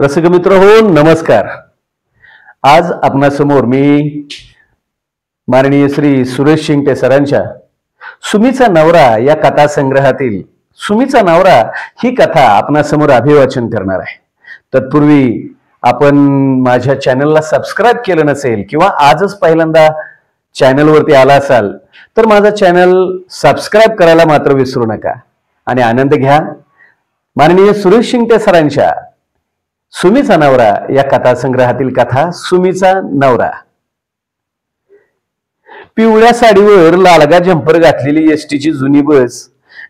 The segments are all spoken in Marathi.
रसिक मित्र हो, नमस्कार. आज आपणासमोर मी माननीय श्री सुरेश शिंगटे सरांच्या सुमीचा नवरा या कथा संग्रहातील सुमीचा नवरा ही कथा आपणासमोर अभिवाचन करणार आहे. तत्पूर्वी आपण माझ्या चॅनलला सबस्क्राईब केलं नसेल किंवा आजच पहिल्यांदा चॅनलवरती आला असाल तर माझा चॅनल सबस्क्राईब करायला मात्र विसरू नका आणि आनंद घ्या. माननीय सुरेश शिंगटे सरांच्या सुमीचा नवरा या कथा संग्रहातील कथा सुमीचा नवरा. पिवळ्या साडीवर लालगा जंपर घातलेली एसटीची जुनी बस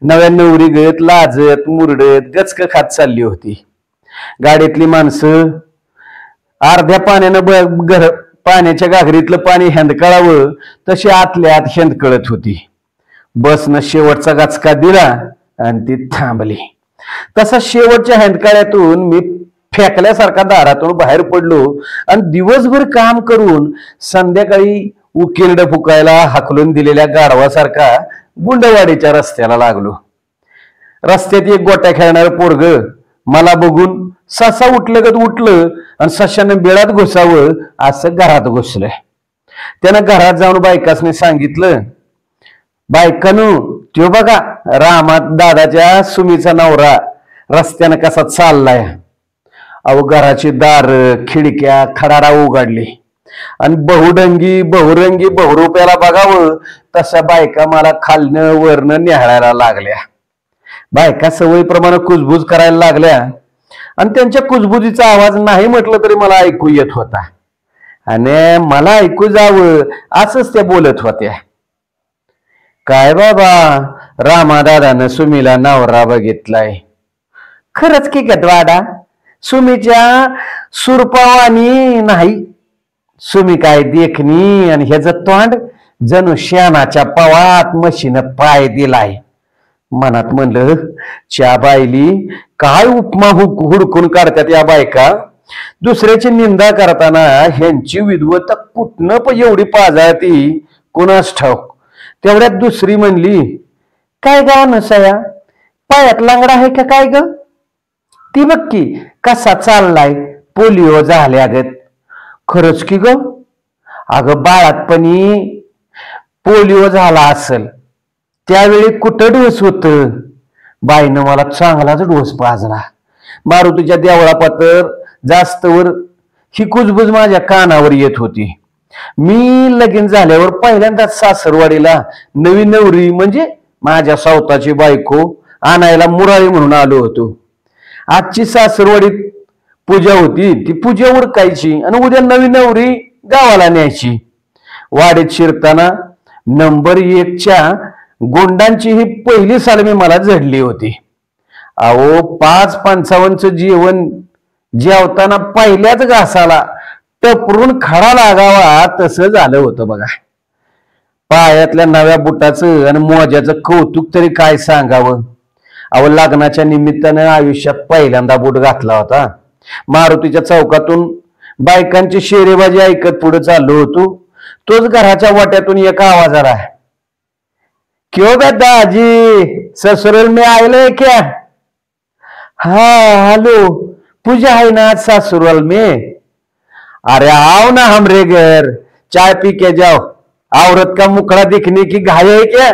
नव्या नवरीगत लाजत मुरडत गचक खात चालली होती. गाडीतली माणसं अर्ध्या पाण्यानं पाण्याच्या घागरीतलं पाणी हेंदकळावं तशी आतल्या आत हेंदकळत होती. बसनं शेवटचा गचका दिला आणि ती थांबली. तसा शेवटच्या हेंदकाळ्यातून मी फेकल्यासारखा दारातून बाहेर पडलो आणि दिवसभर काम करून संध्याकाळी उकिरड फुकायला हाकलून दिलेल्या गाढवासारखा गुंडवाडीच्या रस्त्याला लागलो. रस्त्यात एक गोट्या खेळणार पोरग मला बघून ससा उठलं आणि सशानं बेळात घुसावं असं घरात घुसलंय. त्यानं घरात जाऊन बायकासने सांगितलं, बायकानू त्यो बघा रामात दादाच्या सुमीचा नवरा रस्त्यानं कसा चाललाय. अहो घराची दार खिडक्या खडारा उघडली आणि बहुरंगी बहुरूप्याला बघावं तशा बायका मला खालनं वरनं न्याहाळायला लागल्या. बायका सवयीप्रमाणे कुजबूज करायला लागल्या आणि त्यांच्या कुजबुजीचा आवाज नाही म्हटलं तरी मला ऐकू येत होता आणि मला ऐकू जावं असंच त्या बोलत होत्या. काय बाबा, रामादादानं सुमीला नवरा बघितलाय. खरंच की गटवाडा, सुमीच्या सुरपावानी नाही. सुमी काय देखणी आणि ह्याचं तोंड जणू शेणाच्या पवात मशीनं पाय दिलाय. मनात म्हणलं, च्या बायली काय उपमा हुडकून काढतात या बायका. दुसऱ्याची निंदा करताना ह्यांची विद्वत्ता कुठनं एवढी पाजाळती कुणास ठाऊक. तेवढ्यात दुसरी म्हणली, काय गा नसया, पायात लांगडा आहे का काय ग? ती बघ की कसा चाललाय पोलिओ झाल्यागत. खरंच की ग, अगं बाळातपणी पोलिओ झाला असेल. त्यावेळी कुठं डोस होत. बाईनं मला चांगलाच डोस पाजला. मारुतीच्या देवळापातर जास्तवर ही कुजबुज माझ्या कानावर येत होती. मी लगीन झाल्यावर पहिल्यांदाच सासरवाडीला नवी नवरी म्हणजे माझ्या सावताची बायको आणायला मुराळी म्हणून आलो होतो. आजची सासरवाडीत पूजा होती, ती पूजा उरकायची आणि उद्या नवी नवरी गावाला न्यायची. वाडीत शिरताना नंबर 1च्या गोंडांची ही पहिली सालमी मला झडली होती. अहो 5:55चं जेवण जेवताना पहिल्याच घासाला टपरून खडा लागावा तसं झालं होतं बघा. पायातल्या नव्या बुटाचं आणि मोज्याचं कौतुक तरी काय सांगावं. अहो लग्नाच्या निमित्तानं आयुष्यात पहिल्यांदा बूट घातला होता. मारुतीच्या चौकातून बायकांची शेरेबाजी ऐकत पुढे चाललो होतो. तोच घराच्या वाट्यातून एका आवाज आला, क्यों दादाजी ससुरल में आयलंय क्या? हा हॅलो, पूजा आहे ना आज सासुरवाल में? अरे आओ ना हमरे घर, चाय पी के जाओ. औरत का मुखड़ा दिखने की घाय है क्या?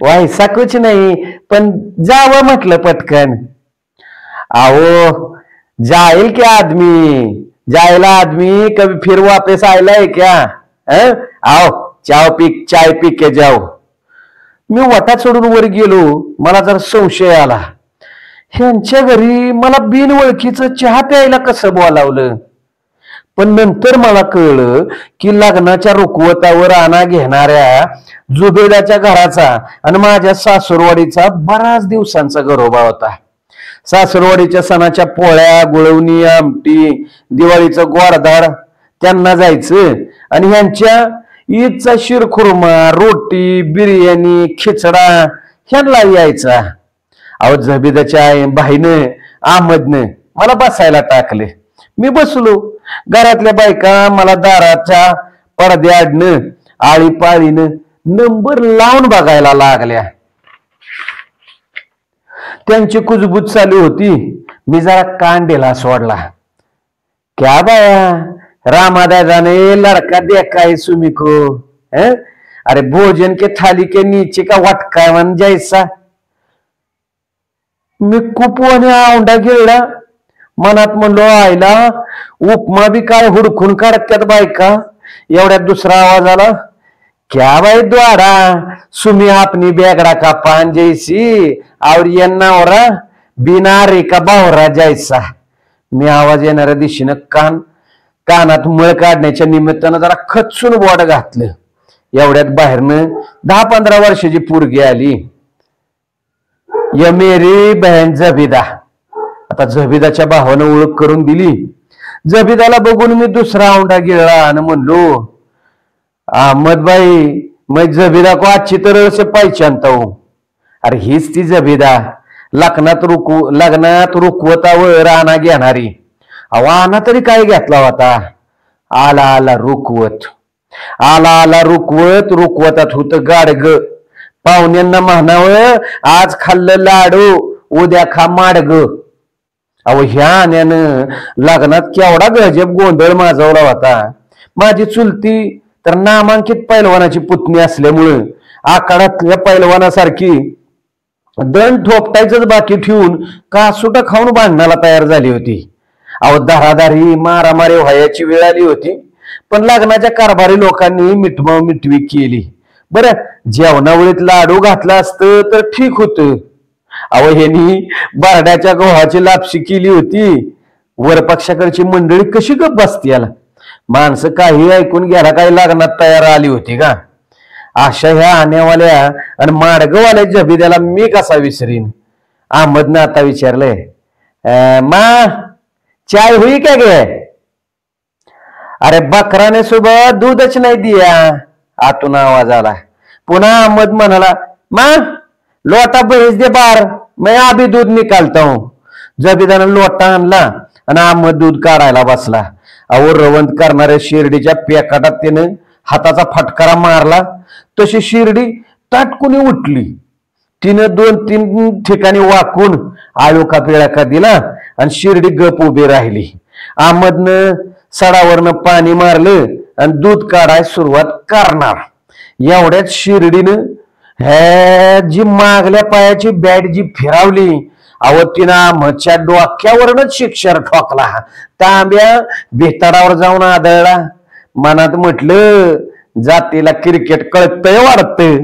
वैसा कुछ नहीं, पण जावं म्हटलं पटकन. आओ जाईल क्या आदमी, जायला आदमी कभी फिर वापस आयला है क्या? आओ चाय पी के जाओ. मी वाटा सोडून वर गेलो. मला जरा संशय आला, ह्यांच्या घरी मला बिनओळखीचं चहा प्यायला कसं बोलावलं. पण नंतर मला कळलं की लग्नाच्या रुखवतावर आणा घेणाऱ्या जुबेदाच्या घराचा आणि माझ्या सासुरवाडीचा बराच दिवसांचा घरोबा होता. सासुरवाडीच्या सणाच्या पोळ्या, गुळवणी, आमटी, दिवाळीचं गोडधाड त्यांना जायचं आणि ह्यांच्या ईदचा शिरखुर्मा, रोटी, बिर्याणी, खिचडा ह्यांना यायचा. अहो जबीदाच्या बाईनं अहमदनं मला बसायला टाकले. मी बसलो. घरातल्या बायका मला दाराच्या पडद्याआडनं आळीपाळीनं नंबर लावून बघायला लागल्या. त्यांची कुजबूज चालू होती. मी जरा कान दिला सोडला, क्या बाया रामादादा ने लड़का देखा है सुमी को, है? अरे भोजन के थाली के नीचे का वटका मन जैसा। मी कुपवाने औंढा गिळला, मनात म्हणलो आईला उपमा बी काय हुडकून काढत्यात बायका। एवढ्यात दुसरा आवाज आला, क्या भाई द्वारा सुमी अपनी बेगड़ा का पान जैसी और ये नवरा बिना रे का बावरा जैसा। मी आवाज येणाऱ्या दिशेनं कानात मळ काढण्याच्या निमित्तानं जरा खचून बोट घातलं। एवढ्यात बाहेरनं 10-15 वर्षाची पोरगी आली, ये मेरी बहन जबिदा। आता जबिदाच्या भावानं ओळख करून दिली। जबिदाला बघून मी दुसरा औंढा गिळला आणि म्हणलो, अहमद भाई मैं जबिदा को अच्छी तरह से पहचानता हूं। अरे हीच ती जबिदा, लग्नात रुकवतावर राणा घेणारी। आना तरी काय घेतला होता, आला आला रुकवत, आला आला रुकवत, रुकवतात होत गाडग। पाहुण्यांना म्हणावं आज खाल्लं लाडू उद्या खा माडग। अहो ह्या आण्यानं लग्नात केवढा गजब गोंधळ माजवला होता। माझी चुलती तर नामांकित पैलवानाची पुतणी असल्यामुळं आखाड्यातल्या पैलवानासारखी दंड थोपटायचंच बाकी ठेवून कासुट खाऊन भांडणाला तयार झाली होती। अहो धाराधारी मारामारी व्हायची वेळ आली होती, पण लग्नाच्या कारभारी लोकांनी मिठमाव मिठवी केली। बरं जेवणावळीत लाडू घातला असतं तर ठीक होतं। अहो ह्यांनी बारड्याच्या गव्हाची लापशी केली होती। वरपक्षाकडची मंडळी कशी गप बसती याला, माणसं काही ऐकून घ्यायला काही लग्नात तयार आली होती का? अशा ह्या आण्यावाल्या आणि माडगवाल्या जबिद्याला मी कसा विसरीन। अहमदनं आता विचारलंय, मा चाय हुई क्या गे? अरे बकराने सुबह दूधच नाही दिया, आतून आवाज आला। पुन्हा अहमद म्हणाला, मां लोटा भेज दे बार, मैं अभी दूध निकालता हूं। जबिदानं लोटा आणला आणि अहमद दूध काढायला बसला। अहो रवंत करणाऱ्या शिर्डीच्या पेकाटात त्यानं हाताचा फटकारा मारला, तशी शिर्डी ताटकुनी उठली। तिनं 2-3 ठिकाणी वाकून आळोखा पिळाका दिला आणि शिर्डी गप उभी राहिली। अहमदनं सडावरनं पाणी मारलं आणि दूध काढाय सुरुवात करणार। एवढ्यात शिर्डीनं जी मागल्या पायाची बॅट जी फिरावली, अहो तिनं अहमदच्या डोक्यावरच शिक्षर ठोकला। तांब्या बेताडावर जाऊन आदळला। मनात म्हटलं जातीला क्रिकेट कळतंय वाटतं,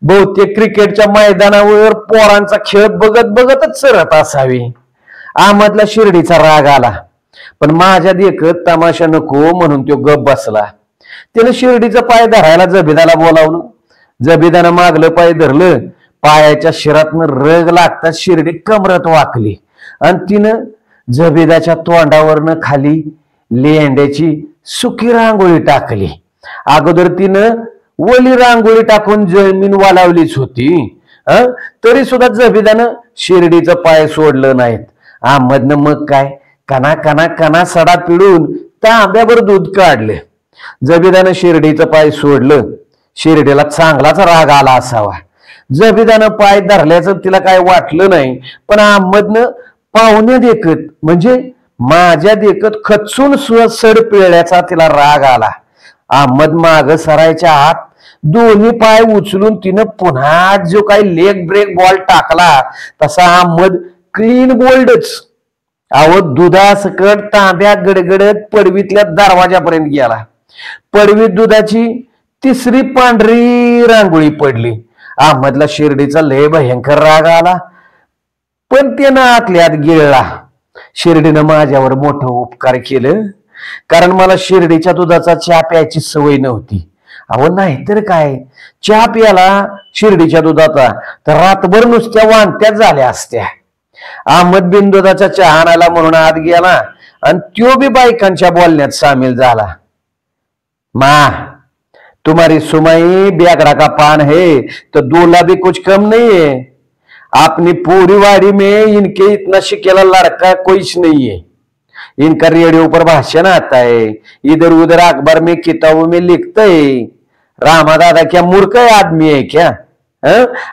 बहुतेक क्रिकेटच्या मैदानावर पोरांचा खेळ बघत बघतच सरत असावी। अहमदला शिर्डीचा राग आला, पण माझ्या देखत तमाशा नको म्हणून तो गप बसला। त्यानं शिर्डीचा पाय धरायला जबिदाला बोलावलं। जबिदानं मागलं पाय धरलं, पायाच्या शिरातनं रग लागतात शिर्डी कमरत वाकली आणि तिनं जबिदाच्या तोंडावरनं खाली लेंड्याची सुकी रांगोळी टाकली। अगोदर तिनं वली रांगोळी टाकून जमीन वालावलीच होती, तरी सुद्धा जबिदानं शिर्डीचं पाय सोडलं नाहीत। अहमदनं मग काय कना कना कना सडा पिळून तांब्यावर दूध काढले। जबिदानं शिर्डीचं पाय सोडलं। शिर्डीला चांगलाच राग आला असावा। जबिदानं पाय धरल्याचं तिला काय वाटलं नाही, पण अहमदनं पाहुण्या देखत म्हणजे माझ्या देखत खचून सड पिळल्याचा तिला राग आला। अहमद माग सरायच्या आत दोन्ही पाय उचलून तिनं पुन्हा जो काही लेग ब्रेक बॉल टाकला तसा अहमद क्लीन बोल्डच। अहो दुधासकट तांब्या गडगडत पडवीतल्या दरवाजापर्यंत गेला। पडवीत दुधाची 3री पांढरी रांगोळी पडली। अहमदला शिर्डीचा लय भयंकर राग आला, पण त्यानं आतल्यात गिळला। शिर्डीनं माझ्यावर मोठं उपकार केलं, कारण मला शिर्डीच्या दुधाचा चहा प्यायची सवय नव्हती। अहो नाहीतर काय, चहा प्यायला शिर्डीच्या दुधाचा तर रातभर नुसत्या वांत्याच झाल्या असत्या। अहमद बिन दुधाचा चहा आणायला म्हणून आत गेला आणि त्यो बी बायकांच्या बोलण्यात सामील झाला। मा तुम्हारी सुमाई बेगड़ा का पान है तो दूल्हा भी कुछ कम नहीं है। अपनी पूरी वाड़ी में इनके इतना शिकेला लड़का कोई नहीं है। इनका रेडियो पर भाषण आता है, इधर उधर अखबार में किताबों में लिखते है। रामा दादा क्या मूर्ख आदमी है क्या?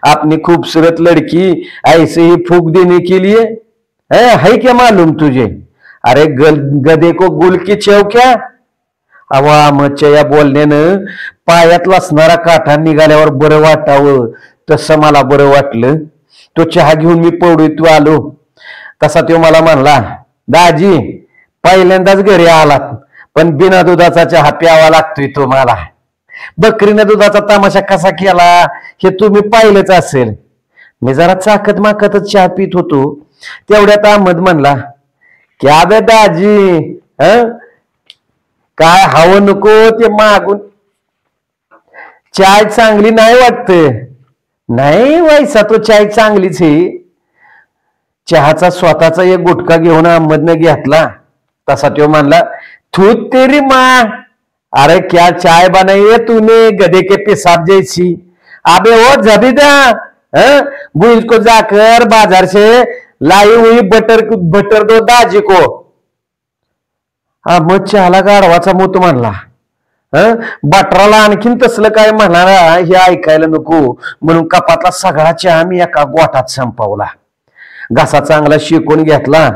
अपनी खूबसूरत लड़की ऐसे ही फूंक देने के लिए? है क्या मालूम तुझे? अरे गधे को गुल की चव क्या? अहो अहमदच्या या बोलण्यानं पायात असणारा काठा निघाल्यावर बरं वाटावं तसं मला बरं वाटलं. तो चहा घेऊन मी पवडीत आलो तसा तो मला म्हणला, दाजी पहिल्यांदाच घरी आलात पण बिना दुधाचा चहा प्यावा लागतोय तुम्हाला. बकरीने दुधाचा तमाशा कसा केला हे तुम्ही पाहिलंच असेल. मी जरा चाकत माकतच चहा पित होतो तेवढ्यात अहमद म्हणला, क्या बे दाजी काय हवं नको ते मागून चाय चांगली नाही वाटत. नाही वैसा तो चाय चांगलीच आहे. चहाचा स्वतःचा एक गुटखा घेऊन अहमदने घेतला तसा तो म्हणला, तू तेरी माँ, अरे क्या चाय बनाई है तूने गधे के पेशाब जैसी. अबे वो जबीदा भूज को जाकर बाजार से लाई हुई बटर दो दाजी को. मग चहाला गाढवाचा मूत म्हणला. बटराला आणखीन तसलं काय म्हणाला हे ऐकायला नको म्हणून कपातला सगळा चहा मी एका गोठात संपवला. घासा चांगला शेकून घेतला.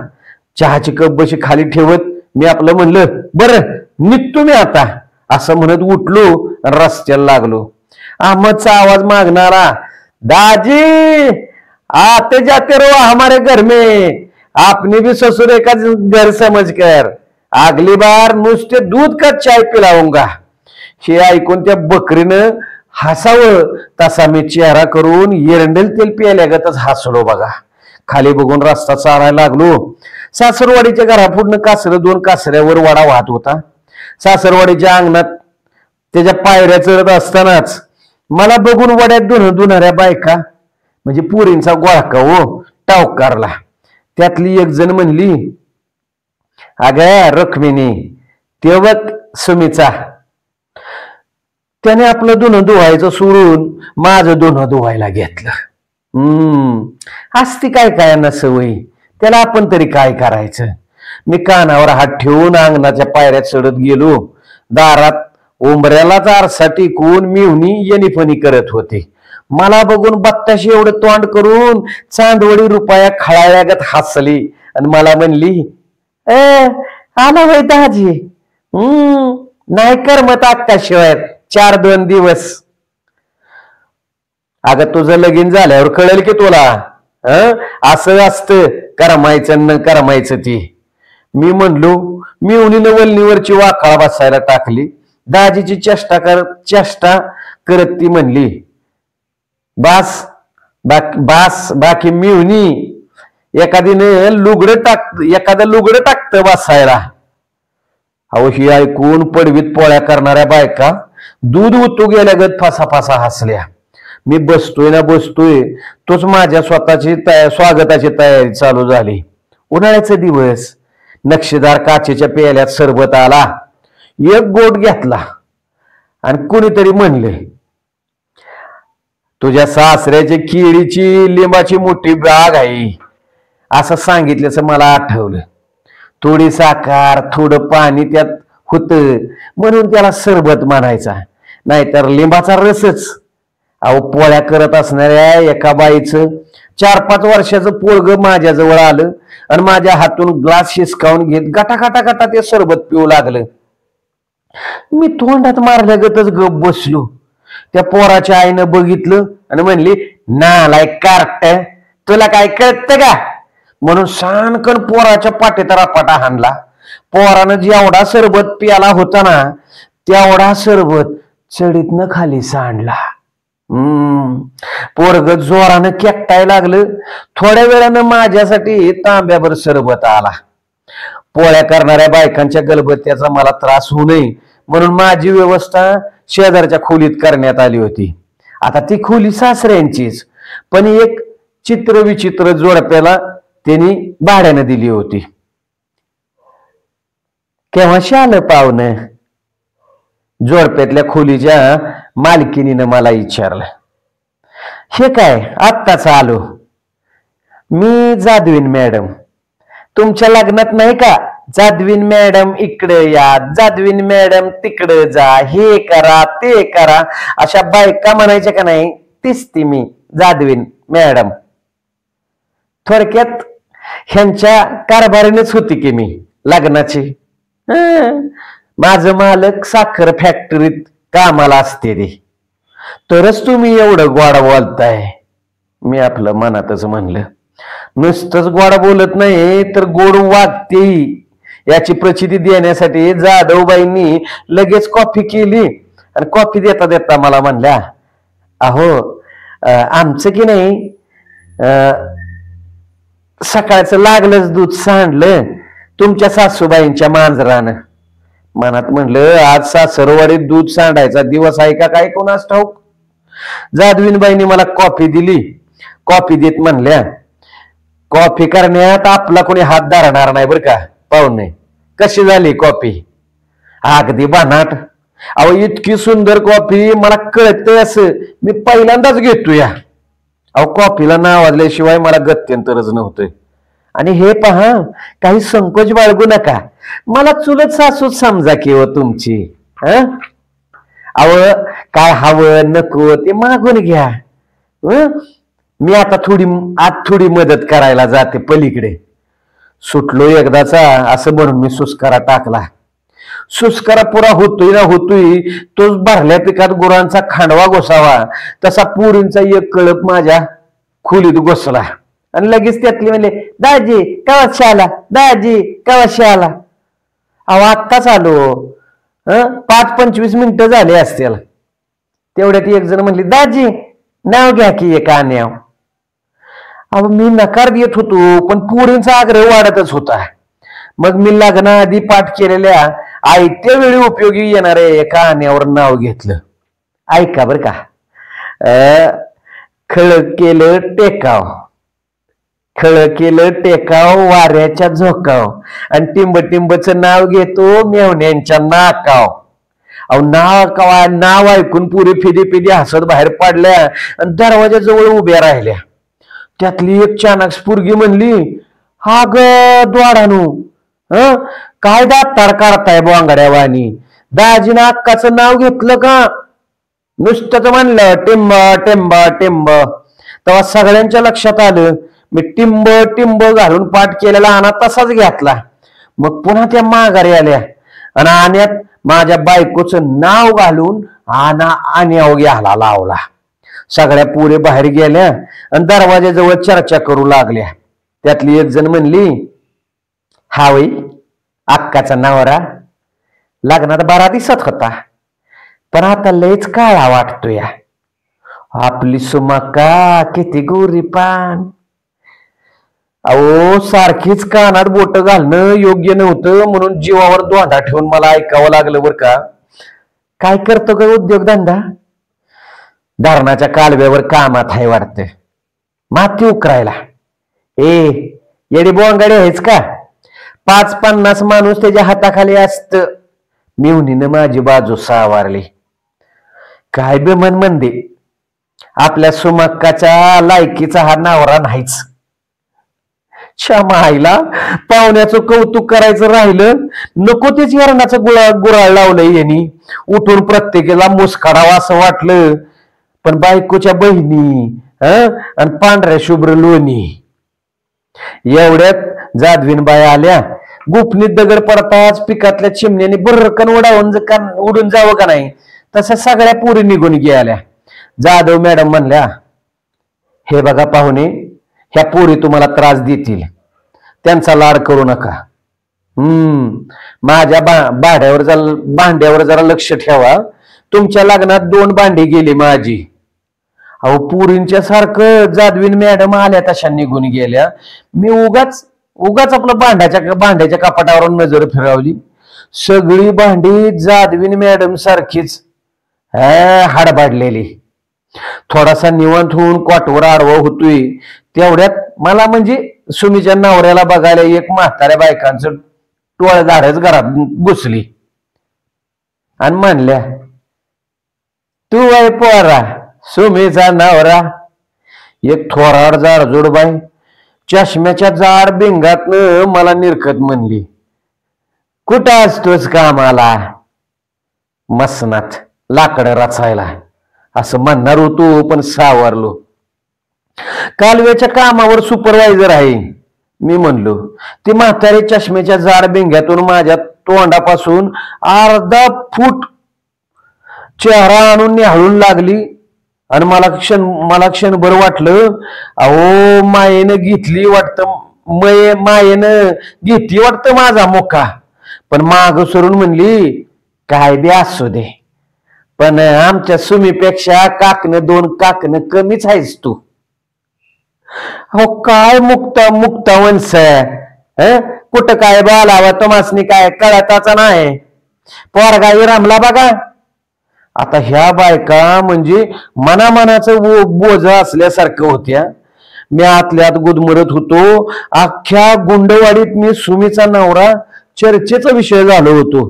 चहाची कप बशी खाली ठेवत मी आपलं म्हणलं, बरं निघतो मी आता असं म्हणत उठलो रस्त्याला लागलो. अहमदचा आवाज मागणारा, दाजी आते जाते रहो हमारे घर में, आपने भी ससुरे का घर समझ कर, अगली बार नुसते दूध का चाय पिलाऊंगा. हे ऐकून त्या बकरीनं हसावं तसा मी चेहरा करून एरंडेल तेल प्यायल्यागतच हसलो बघा. खाली बघून रस्ता चालायला लागलो. सासरवाडीच्या घरापुढनं कासर 2 कासऱ्यावर वाडा वाहत होता. सासरवाडीच्या अंगणात त्याच्या पायऱ्या चढत असतानाच मला बघून वड्यात धुणाऱ्या बायका म्हणजे पुरींचा गोळका हो टावकारला. त्यातली एक जण म्हणली, अगं रखमिनी ते बघ सुमीचा. त्याने आपलं धुणं धुवायचं सोडून माझं धुणं धुवायला घेतलं. असती काय काय ना सवय, त्याला आपण तरी काय करायचं. मी कानावर हात ठेवून अंगणाच्या पायऱ्यात चढत गेलो. दारात उंबऱ्यालाच आरसा टिकून मिवणी येणीफणी करत होते. मला बघून बत्ताशी एवढं तोंड करून चांदवडी रुपया खळाळ्यागत हसली आणि मला म्हणली, आला वय दाजी, नाही करमत आत्ताशिवाय 4-2 दिवस. अगं तुझं लगीन झाल्यावर कळेल की तुला असं असतं करमायचं न करमायचं ती. मी म्हणलो. मिवणीनं वल्लीवरची वाकाळा बसायला टाकली. दाजीची चेष्टा करत ती म्हणली, बास बाकी मिवणी एखादं लुगडं टाकत बसायला. अहो ही ऐकून पडवीत पोळ्या करणाऱ्या बायका दूध उतू गेल्यागत फासा हसल्या. मी बसतोय तोच माझ्या स्वतःची स्वागताची तयारी चालू झाली. उन्हाळ्याचे दिवस. नक्षीदार काचेच्या प्याल्यात सरबत आला. एक गोट घेतला आणि कुणीतरी म्हणले, तुझ्या सासऱ्याची केळीची लिंबाची मोठी बाग आहे असं सांगितल्याचं मला आठवलं. थोडी साखर थोडं पाणी त्यात होतं म्हणून त्याला सरबत म्हणायचा, नाहीतर लिंबाचा रसच. अहो पोळ्या करत असणाऱ्या एका बाईचं 4-5 वर्षाचं पोरग माझ्याजवळ आलं आणि माझ्या हातून ग्लास शिसकावून घेत गटा ते सरबत पिऊ लागलं. मी तोंडात मारल्यागतच गप बसलो. त्या पोराच्या आईनं बघितलं आणि म्हणली, नालायक कार्ट, तुला काय कळतं का म्हणून सानकन पोराच्या पाठीत रापाटा हाणला. पोरानं जेवढा सरबत प्याला होता ना तेवढा सरबत चढीतनं खाली सांडला. पोरग जोरानं केकटायला लागलं. थोड्या वेळानं माझ्यासाठी तांब्याभर सरबत आला. पोळ्या करणाऱ्या बायकांच्या गलबत्याचा मला त्रास होऊ नये म्हणून माझी व्यवस्था शेजारच्या खोलीत करण्यात आली होती. आता ती खोली सासऱ्यांचीच, पण एक चित्रविचित्र जोडप्याला त्यांनी भाड्यानं दिली होती. केव्हाशी आलं पाहुणं? जोडप्यातल्या खोलीच्या मालकिनीनं मला विचारलं. हे काय आत्ताच आलो. मी जादवीन मॅडम. तुमच्या लग्नात नाही का जादवीन मॅडम इकडे या, जादवीन मॅडम तिकडे जा, हे करा ते करा अशा बायका म्हणायच्या का नाही, तीच ती मी जादवीन मॅडम. थोडक्यात ह्यांच्या कारभारीनेच होती की मी लग्नाची. माझं मालक साखर फॅक्टरीत कामाला असते रे, तरच तुम्ही एवढं गोड बोलताय. मी आपलं मनातच म्हणलं, नुसतंच गोड बोलत नाही तर गोड वागतेही. याची प्रचिती देण्यासाठी जाधवबाईंनी लगेच कॉफी केली आणि कॉफी देता देता मला म्हणल्या, अहो आमचं की नाही सकाळचं लागलंच दूध सांडलं तुमच्या सासूबाईंच्या मांजरानं. मनात म्हणलं, आज सासरवाडीत दूध सांडायचा दिवस आहे का काय कोणास ठाऊक. जाधवीनबाईंनी मला कॉफी दिली. कॉफी देत म्हणल्या, कॉफी करण्यात आपला कोणी हात धरणार नाही बरं का पाहुणे. कशी झाली कॉफी? अगदी बनाट. अहो इतकी सुंदर कॉफी मला कळतंय असं मी पहिल्यांदाच घेतो या. अहो कॉफीला नाव वाजल्याशिवाय मला गत्यंतरच नव्हतंय. आणि हे पहा, काही संकोच बाळगू नका, मला चुलत सासूच समजा की हो तुमची. अहो काय हवं नको ते मागून घ्या. मी आता थोडी मदत करायला जाते पलीकडे. सुटलो एकदाचा असं म्हणून मी सुस्कारा टाकला. सुस्कारा पुरा होतोय ना होतोय, तोच भरल्या पिकात गुरांचा खांडवा घोसावा तसा पुरींचा एक कळप माझ्या खोलीत घोसला. आणि लगेच त्यातली म्हणले, दाजी कवाशी आला, दाजी कवाशी आला. अहो आत्ताच आलो, 5-25 मिनिटं झाले असतील. तेवढ्यात एक जण म्हणली, दाजी नाव घ्या की एक आण्याव. अहो मी नकार देत होतो पण पुरींचा आग्रह वाढतच होता. मग मी लग्नाआधी पाठ केलेल्या आयत्या वेळी उपयोगी येणाऱ्या एका आण्यावर नाव घेतलं. ऐका बर का, खळ केलं टेकाव, खळ केलं टेकाव वाऱ्याच्या झोकाव, आणि टिंबचं नाव घेतो मेवण्यांच्या नाकाव. अहो नाव ऐकून पुरी फिदी हसत बाहेर पडल्या आणि दरवाजाजवळ उभ्या राहिल्या. त्यातली एक चाणाक्ष पोरगी म्हणली, हा ग द्वाडानू, काय दातार काढताय बोंगाड्यावानी, दाजीनं अक्काचं नाव घेतलं का? नुसतंच म्हणलं टिंब टिंब टिंब. तेव्हा सगळ्यांच्या लक्षात आलं मी टिंब घालून पाठ केलेला आणा तसाच घेतला. मग पुन्हा त्या माघारी आल्या आणि आण्यात माझ्या बायकोचं नाव घालून आण्याव घ्यायला लावला. सगळ्या पुरे बाहेर गेल्या आणि दरवाजाजवळ चर्चा करू लागल्या. त्यातली एक जण म्हणली, हा वै अक्काचा नवरा लग्नात बरा दिसत होता पण आता लयच काळा वाटतोय. आपली सुमक्का किती गोरी पान. अहो सारखीच कानात बोट घालणं योग्य नव्हतं म्हणून जीवावर दोंडा ठेवून मला ऐकावं लागलं बर का. काय करतो का उद्योगधंदा? धरणाच्या कालव्यावर कामात आहे वाटतं, माती उकरायला. येडी बोंगाडी आहेच का? 5-50 माणूस त्याच्या हाताखाली असत. मिवनीनं माझी बाजू सावारली. काय बेमन म्हणते, आपल्या सुमक्काच्या लायकीचा हा नवरा नाहीच. माईला पाहुण्याचं कौतुक करायचं राहिलं, नको तेच हरणाचं गुराळ लावलंय यांनी. उठून प्रत्येकाला मुस्काडावा असं वाटलं, पण बायकोच्या बहिणी आणि पांढऱ्या शुभ्र लोणी. एवढ्यात जाधवीनबाई आल्या. गुपनीत दगड पडताच पिकातल्या चिमण्याने बर्रकन उडून जावं का नाही तसं सगळ्या पुरी निघून गेल्या. जाधव मॅडम म्हणल्या, हे बघा पाहुणे, ह्या पोरी तुम्हाला त्रास देतील, त्यांचा लाड करू नका. माझ्या भांड्यावर जरा लक्ष ठेवा. तुमच्या लग्नात 2 भांडी गेली माझी. अहो पुरींच्या सारखं जाधवीन मॅडम आल्या तशा निघून गेल्या. मी उगाच आपलं भांड्याच्या कपाटावर नजर फिरवली. सगळी भांडी जाधवीन मॅडम सारखीच हाडबाडलेली. थोडासा निवांत होऊन कॉटवर आडवा होतोय तेवढ्यात मला म्हणजे सुमीच्या नवऱ्याला बघायला एक म्हाताऱ्या बायकांचं टोळधाडच घरात घुसली आणि म्हणल्या, तू आहे पोरा सुमीचा नवरा? एक थोराड जाडजोड बाई चष्म्याच्या जाड बिंगातनं मला निरखत म्हणली, कुठं असतोस कामाला? मसनात लाकडं रचायला असं म्हणणार होतो पण सावरलो. कालव्याच्या कामावर सुपरवायझर आहे. मी म्हणलो. ती म्हातारी चष्म्याच्या जाड बेंग्यातून माझ्या तोंडापासून अर्धा फूट चेहरा आणून निहाळून लागली आणि मला क्षणभर वाटलं, अहो मायेनं घेतली वाटतं, मायेनं घेतली वाटतं माझा मोका. पण माग सरून म्हणली, काय बी असू दे, पण आमच्या सुमीपेक्षा काकणं 2 काकणं कमीच आहेस तू. हो काय मुक्ता वंश, कुठं काय बालावा तुम्हासनी काय कळताचा नाही. पोरगाई रामला बघा. आता ह्या बायका म्हणजे मनामनाचं बोज असल्यासारखं होत्या. मी आतल्यात गुदमरत होतो. अख्ख्या गुंडवाडीत मी सुमीचा नवरा चर्चेचा विषय झालो होतो.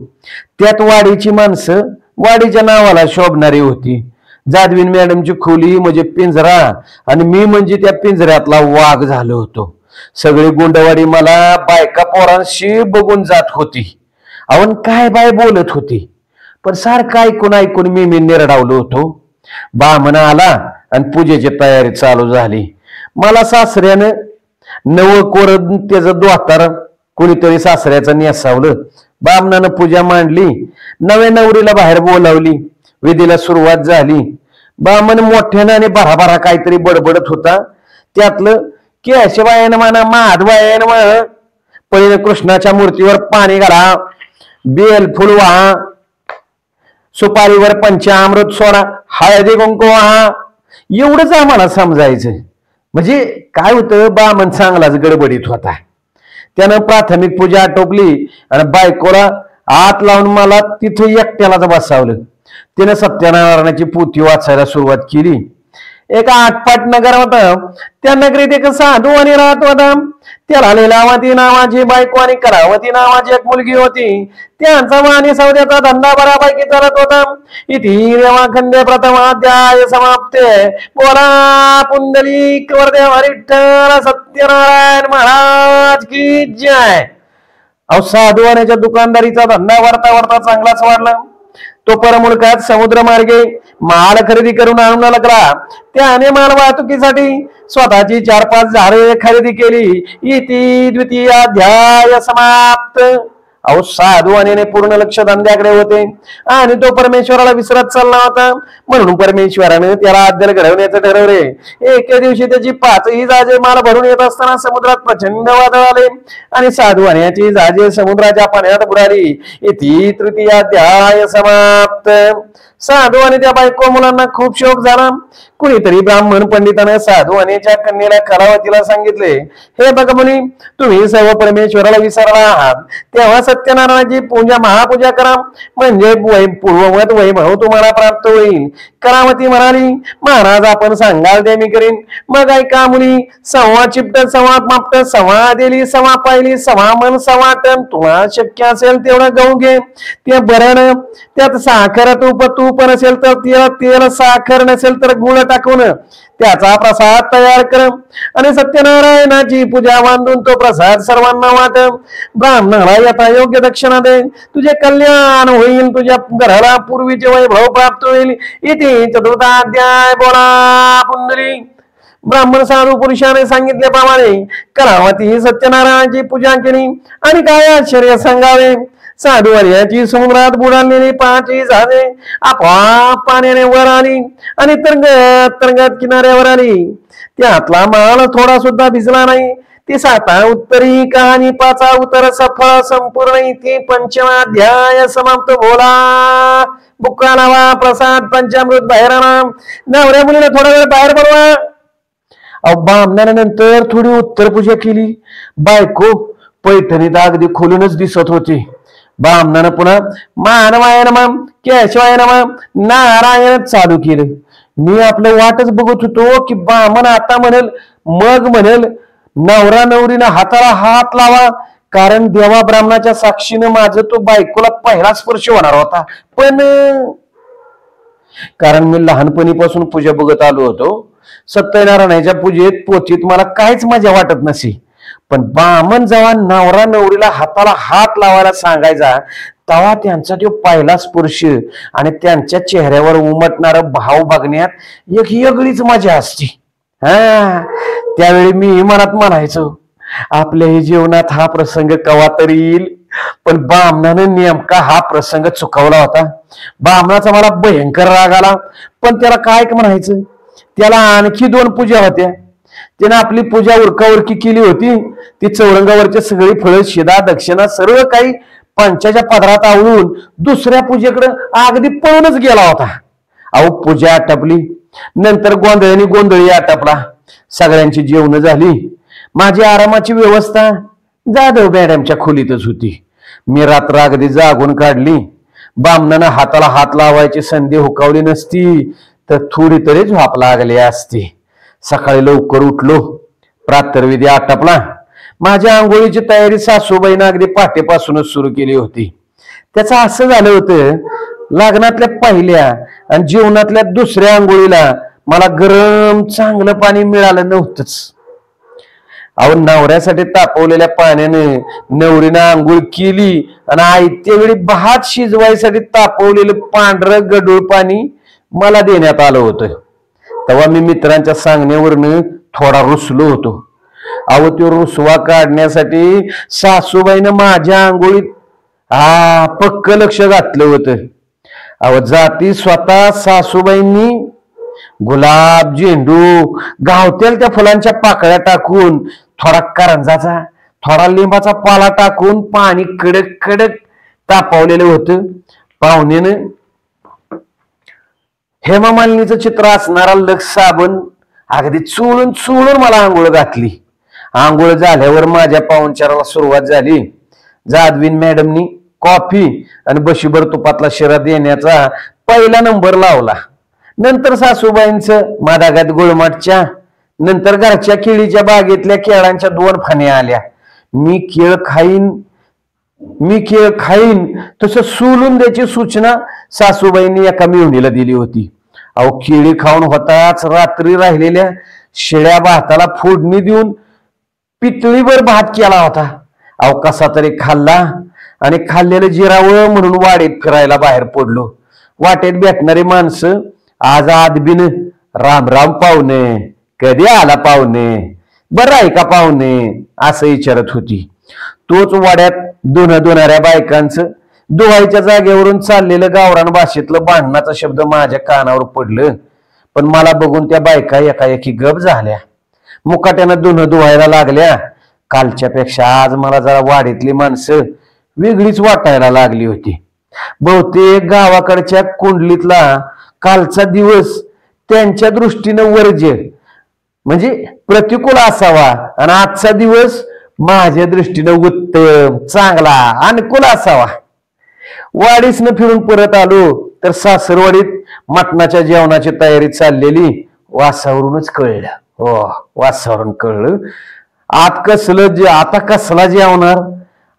त्यात वाडीची माणसं वाडीच्या नावाला शोभणारी होती. जादवीन मॅडमची खोली म्हणजे पिंजरा आणि मी म्हणजे त्या पिंजऱ्यातला वाघ झालो होतो. सगळी गुंडवाडी मला बायका पोरांशी बघून जात होती. अवन काय बाय बोलत होती, पण सारखं ऐकून मी निरडावलो होतो. बामण आला आणि पूजेची तयारी चालू झाली. मला सासऱ्यानं नव कोरद त्याचं द्वातार कोणीतरी सासऱ्याचं नेसावलं. बामणानं पूजा मांडली. नव्या नवरीला बाहेर बोलावली. विधीला सुरुवात झाली. बामण मोठ्यानं आणि भराभरा काहीतरी बडबडत होता. त्यातलं केशवायन म्हणा, माधवायन म्हण, पहिले कृष्णाच्या मूर्तीवर पाणी घाला, बेल फुल वाहा, सुपारीवर पंचामृत सोडा, हळदी कुंकू वाहा, एवढंच आम्हाला समजायचं. म्हणजे काय होतं, बामण चांगलाच गडबडीत होता. त्यानं प्राथमिक पूजा आटोपली आणि बायकोला आत लावून मला तिथे एकट्यालाच बसावलं. तिने सत्यनारायणाची पोथी वाचायला सुरुवात केली. एका आटपाट नगर होतं. त्या नगरीत एक साधू आणि राहत होता. त्याला लीलावती नावाची बायको आणि करावती नावाची एक मुलगी होती. त्यांचा वाणी सौद्याचा धंदा बऱ्यापैकी चालत होता. इति देवाखंडे प्रथम अध्याय समाप्ते. बोला पुंडलिक वरदेव विठ्ठल सत्यनारायण महाराज की जय. अहो साधू आणण्याच्या दुकानदारीचा धंदा वाढता चांगलाच वाढला. तो परमुळकात समुद्र मार्गे माल खरेदी करून आणून लागला. त्याने माल वाहतुकीसाठी स्वतःची 4-5 झाडे खरेदी केली. इति द्वितीय अध्याय समाप्त. अहो साधू आणि पूर्ण लक्ष धंद्याकडे होते आणि तो परमेश्वराला विसरत चालला होता. म्हणून परमेश्वराने त्याला अद्दल घडवण्याचं ठरवले. एके दिवशी त्याची 5ही जहाजे माल भरून येत असताना समुद्रात प्रचंड वादळ आले आणि साधू आणि याची जहाजे समुद्राच्या पाण्यात बुडाली. इति तृतीय अध्याय समाप्त. साधू आणि त्या बायको मुलांना खूप शोक झाला. कुणीतरी ब्राह्मण पंडिताने साधू आणि कन्येला करावतीला सांगितले, हे बघा मुली, तुम्ही सर्व परमेश्वराला विसरला आहात, तेव्हा सत्यनारायणाची पूजा महापूजा करा, म्हणजे पूर्ववत वैभव तुम्हाला प्राप्त होईल. करावती म्हणाली, महाराज आपण सांगाल ते मी करीन. मग ऐका मुली, सव्वा चिपट, सव्वा मापट, सव्वा दिली, सव्वा पाहिली, सव्वा मन, सव्वा टन. तुला शक्य असेल तेवढं गहू घे. ते बरण, त्यात साखर तूप नसेल तर तेल, साखर नसेल तर गुळ टाकून त्याचा प्रसाद तयार कर आणि सत्यनारायणाची पूजा बांधून तो प्रसाद सर्वांना वाट. ब्राह्मणाला यथा योग्य दक्षिणा दे. तुझे कल्याण होईल, तुझ्या घराला पूर्वीचे वैभव प्राप्त होईल. इथे चतुर्थाध्याय. बोला पुंडली. ब्राह्मण साधू पुरुषाने सांगितल्याप्रमाणे करावती सत्यनारायणाची पूजा केली. आणि काय आश्चर्य सांगावे, साधू याची समुद्रात बुडालेली 5ही जहाजे आपोआप पाण्याने वर आली आणि तरंगत किनाऱ्यावर आली. त्यातला माल थोडा सुद्धा भिजला नाही. ती 7 उत्तरी कहाणी 5 उत्तर सफळ संपूर्ण. इथे 5वा अध्याय समाप्त. बोला बुक्का लावा, प्रसाद पंचामृत बाहेर आणा. नवऱ्या मुलीला थोडा वेळ बाहेर बोलवा. बामणानंतर थोडी उत्तर पूजा केली. बायको पैठणीत अगदी खोलूनच दिसत होती. बामणानं पुन्हा मानवाय नमः, केशवाय नमः, नारायण चालू केलं. मी आपलं वाटच बघत होतो की बामण आता म्हणेल, मग म्हणेल नवरा नवरीनं हाताला हात लावा, कारण देवा ब्राह्मणाच्या साक्षीनं माझं तो बायकोला पहिला स्पर्श होणार होता. पण कारण मी लहानपणीपासून पूजा बघत आलो होतो, सत्यनारायणाच्या पूजेत पोथीत मला काहीच मजा वाटत नसे. पण बामण जेव्हा नवरा नवरीला हाताला हात लावायला सांगायचा, तेव्हा त्यांचा तो पहिला स्पर्श आणि त्यांच्या चेहऱ्यावर उमटणारा भाव बघण्यात एक वेगळीच मजा असते. त्यावेळी मी मनात म्हणायचो, आपल्याही जीवनात हा प्रसंग कवा तरी येईल, पण बामणानं नेमका हा प्रसंग चुकवला होता. बामणाचा मला भयंकर राग आला, पण त्याला काय म्हणायचं. त्याला आणखी 2 पूजा होत्या. त्यानं आपली पूजा उरकाउरकी केली होती. ती चौरंगावरची सगळी फळं, शिदा, दक्षिणा सर्व काही पंचाच्या पदरात आवळून दुसऱ्या पूजेकडे अगदी पळूनच गेला होता. अहो पूजा आटपली, नंतर गोंधळी गोंधळी आटपला. सगळ्यांची जेवण झाली. माझी आरामाची व्यवस्था जाधव मॅडमच्या खोलीतच होती. मी रात्र अगदी जागून काढली. बामणानं हाताला हात लावायची संधी हुकावली नसती तर थोडी तरी झोप लागली असती. सकाळी लवकर उठलो. प्रातर्विधी आटपला. माझ्या आंघोळीची तयारी सासूबाईनं अगदी पहाटेपासूनच सुरू केली होती. त्याचं असं झालं होतं, लग्नातल्या पहिल्या आणि जीवनातल्या दुसऱ्या आंघोळीला मला गरम चांगलं पाणी मिळालं नव्हतंच. अहो नवऱ्यासाठी तापवलेल्या पाण्याने नवरीनं आंघोळ केली आणि आयत्या वेळी भात शिजवायसाठी तापवलेलं पांढरं गढूळ पाणी मला देण्यात आलं होतं. तेव्हा मी मित्रांच्या सांगण्यावरनं थोडा रुसलो होतो. अहो तो रुसवा काढण्यासाठी सासूबाईनं माझ्या आंघोळीत पक्क लक्ष घातलं होतं. अहो जाती स्वतः सासूबाईंनी गुलाब, झेंडू, गावत्याल त्या फुलांच्या पाकळ्या टाकून, थोडा करंजाचा, थोडा लिंबाचा पाला टाकून पाणी कडक कडक तापवलेलं होतं. पाहुण्यानं हेमा मालिनीचं चित्र असणारा लक्स साबण अगदी चोळून चोळून मला आंघोळ घातली. आंघोळ झाल्यावर माझ्या पाहुणचाराला सुरुवात झाली. जादवीन मॅडमनी कॉफी आणि बशीभर तुपातला शिरा देण्याचा पहिला नंबर लावला. नंतर सासूबाईंचं मादागात गुळमट चहा. नंतर घरच्या केळीच्या बागेतल्या केळांच्या 2 फाण्या आल्या. मी केळ खाईन तसं सोलून द्यायची सूचना सासूबाईंनी एका मेहुणीला दिली होती. अहो केळी खाऊन होताच रात्री राहिलेल्या शिळ्या भाताला फोडणी देऊन पितळीभर भात केला होता. अहो कसा तरी खाल्ला आणि खाल्लेलं जिरावं म्हणून वाडीत फिरायला बाहेर पडलो. वाटेत भेटणारी माणसं आज आदबीन राम राम पाहुणे, कधी आला पाहुणे, बरं आहे का पाहुणे असं विचारत होती. तोच वाड्यात धुणाऱ्या बायकांचं दुहाईच्या जागेवरून चाललेलं गावरान भाषेतलं भांडणाचा शब्द माझ्या कानावर पडलं. पण मला बघून त्या बायका एकाएकी गप झाल्या. मुकाट्यानं धुणं धुवायला लागल्या. कालच्यापेक्षा आज मला जरा वाडीतली माणसं वेगळीच वाटायला लागली होती. बहुतेक गावाकडच्या कुंडलीतला कालचा दिवस त्यांच्या दृष्टीनं वर्ज्य म्हणजे प्रतिकूल असावा आणि आजचा दिवस माझ्या दृष्टीनं उत्तम, चांगला, अनुकूल असावा. वाडीसनं फिरून परत आलो तर सासरवाडीत मटणाच्या जेवणाची तयारी चाललेली वासावरूनच कळलं. हो वासावरून कळलं. आता कसला जेवणार.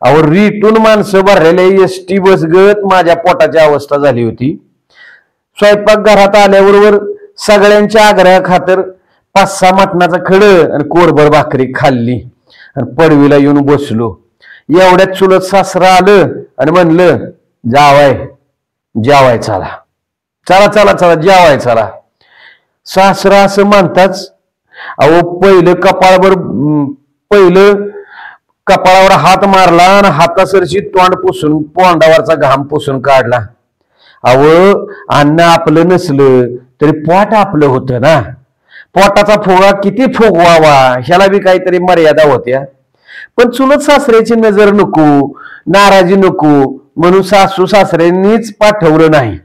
अहो रिटून माणसं भरलेल्या एसटी बसगत माझ्या पोटाची अवस्था झाली होती. स्वयंपाक घरात आल्याबरोबर सगळ्यांच्या आग्रहा खातर 5-6 मटणाचा खड आणि कोरभर भाकरी खाल्ली आणि पडवीला येऊन बसलो. एवढ्यात चुलत सासरा आलं आणि म्हणलं जावाय जेवाय चला, चला चला चला जेवाय चला. सासरा असं म्हणताच अहो पहिलं कपाळावर हात मारला आणि हातासरशी तोंड पुसून पोंडावरचा घाम पुसून काढला. अहो अन्न आपलं नसलं तरी पोट आपलं होतं ना. पोटाचा फुगा किती फुगवावा ह्याला बी काहीतरी मर्यादा होत्या. पण चुलत सासऱ्याची नजर नको, नाराजी नको म्हणून सासू सासऱ्यांनीच पाठवलं नाही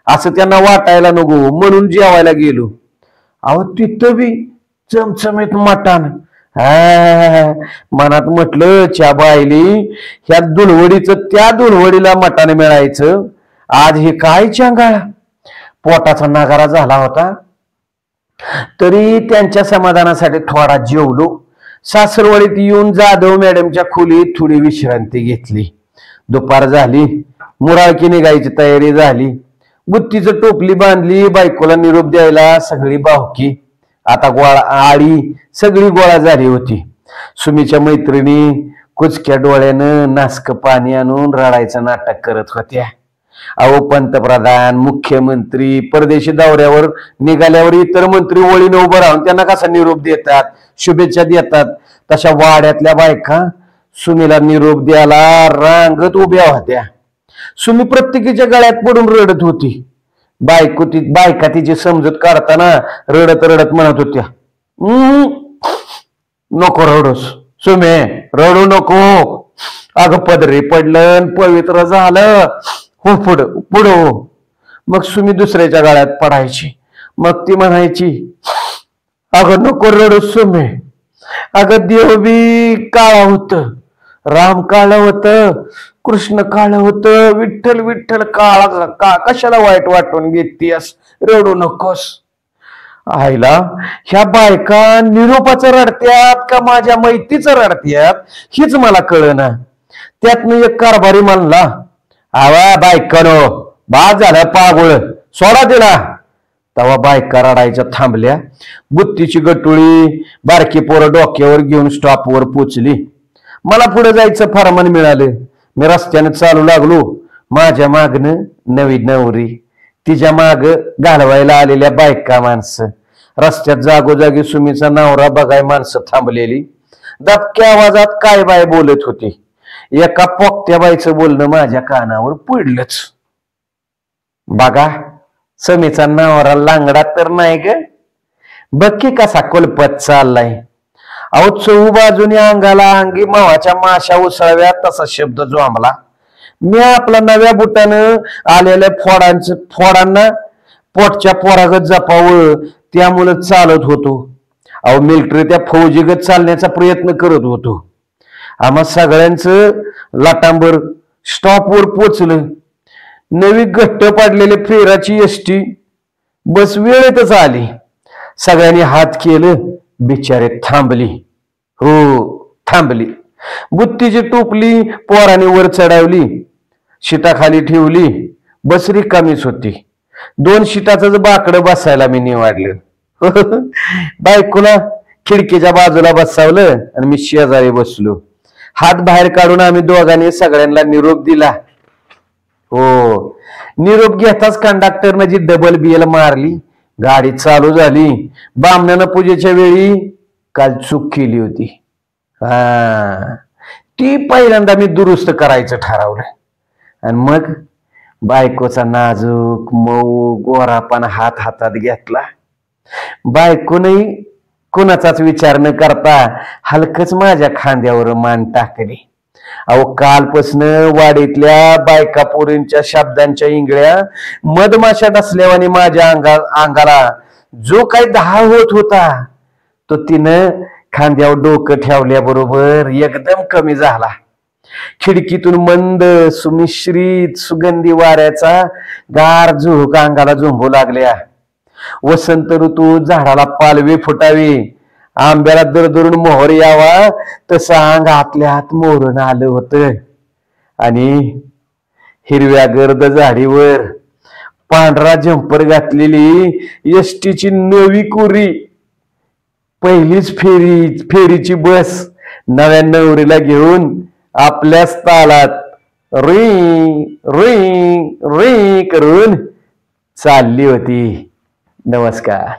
असं त्यांना वाटायला नको म्हणून जेवायला गेलो. अहो तिथं बी चमचमीत मटण. मनात म्हटलं च्या बायली ह्या दुलवडीचं त्या दुलवडीला मटण मिळायचं. आज हे काय चांगला. पोटाचा नगारा झाला होता तरी त्यांच्या समाधानासाठी थोडा जेवलो. सासरवाडीत येऊन जाधव मॅडमच्या खोलीत थोडी विश्रांती घेतली. दुपार झाली. मुराळकी निघायची तयारी झाली. बुत्तीचं टोपली बांधली. बायकोला निरोप द्यायला सगळी बावकी आता आळी सगळी गोळा झाली होती. सुमीच्या मैत्रिणी कुचक्या डोळ्यानं नासक पाणी आणून रडायचं नाटक करत होत्या. अहो पंतप्रधान, मुख्यमंत्री परदेशी दौऱ्यावर निघाल्यावर इतर मंत्री ओळीने उभं राहून त्यांना कसा निरोप देतात, शुभेच्छा देतात, तशा वाड्यातल्या बायका सुमीला निरोप द्यायला रांगत उभ्या होत्या. सुमी प्रत्येकीच्या गळ्यात पडून रडत होती. बायका तिची समजूत काढताना रडत रडत म्हणत होत्या, नको रडूस सुमे, रडू नको. अगं पदरी पडलं, पवित्र झालं, हो पुढं हो. मग सुमी दुसऱ्याच्या गळ्यात पडायची. मग ती म्हणायची, अगं नको रडू सुमे, अगं देव बी काळा होत, राम काळ होत, कृष्ण काळ होत, विठ्ठल विठ्ठल काळा कशाला वाईट वाटून घेतीस, रडू नकोस. आईला ह्या बायका निरोपाचं रडत्यात का माझ्या मैतीचं रडत्यात हीच मला कळना. त्यातनं एक कारभारी म्हणला, आवा बायकानो, बाद झालं पागुळ, सोडा तिला. तेव्हा बायका रडायच्या थांबल्या. बुत्तीची गटुळी बारकी पोरं डोक्यावर घेऊन स्टॉपवर पोचली. मला पुढे जायचं फरमान मिळालं. मी रस्त्याने चालू लागलो. माझ्या मागनं नवी नवरी, तिच्या माग घालवायला आलेल्या बायका माणसं, रस्त्यात जागोजागी सुमीचा नवरा बघाय माणसं थांबलेली. दबक्या आवाजात काय बाय बोलत होती. एका पोकत्या बाईचं बोलणं माझ्या कानावर पडलंच. बघा समीचा नवरा लांगडा तर नाही ग, बक्की कसा कोलपत चाललाय. अहो चहू बाजूने अंगाला अंगी मावाच्या माशा उसळव्या तसा शब्द जोमला. मी आपला नव्या बुटानं आलेल्या फोडांना पोटच्या पोरागत जपावं त्यामुळे चालत होतो. अहो मिलिटरी त्या फौजीगत चालण्याचा प्रयत्न करत होतो. आम्हा सगळ्यांचं लाटांबर स्टॉपवर पोचलं. नवी घट्ट पाडलेली फेराची एसटी बस वेळेतच आली. सगळ्यांनी हात केलं, बिचारे थांबली. हो थांबली. बुत्तीची टोपली पोराने वर चढवली, शिटाखाली ठेवली. बस रिकामीच होती. 2 शिटाच बाकडं बसायला मी निवडलं. बायकोला खिडकीच्या बाजूला बसवलं आणि मी शेजारी बसलो. हात बाहेर काढून आम्ही दोघांनी सगळ्यांना निरोप दिला. हो निरोप घेताच कंडक्टरनं जी डबल बिल मारली. गाडी चालू झाली. बामण्यानं पूजेच्या वेळी काल चूक केली होती. ती पहिल्यांदा मी दुरुस्त करायचं ठरवलं. आणि मग बायकोचा नाजूक मऊ गोरापण हातात घेतला. बायकोनही कुणाचाच विचार न करता हलकच माझ्या खांद्यावर मान टाकली. अहो कालपासनं वाडीतल्या बायका पोरींच्या शब्दांच्या इंगळ्या मधमाशा डसल्यावानी माझ्या अंगाला जो काही दाह होत होता तो तिनं खांद्यावर डोकं ठेवल्याबरोबर एकदम कमी झाला. खिडकीतून मंद सुमिश्रित सुगंधी वाऱ्याचा गार झुळूक अंगाला झोंबू लागल्या. वसंत ऋतू झाडाला पालवी फुटावी, आंब्याला दरदरून मोहर यावा तसं अंग आतल्या आत मोहरून आलं होतं. आणि हिरव्या गर्द झाडीवर पांढरा जंपर घातलेली एसटीची नवी कुरी पहिलीच फेरीची बस नव्या नवरीला घेऊन आपल्याच तालात री री री करून चालली होती. नमस्कार.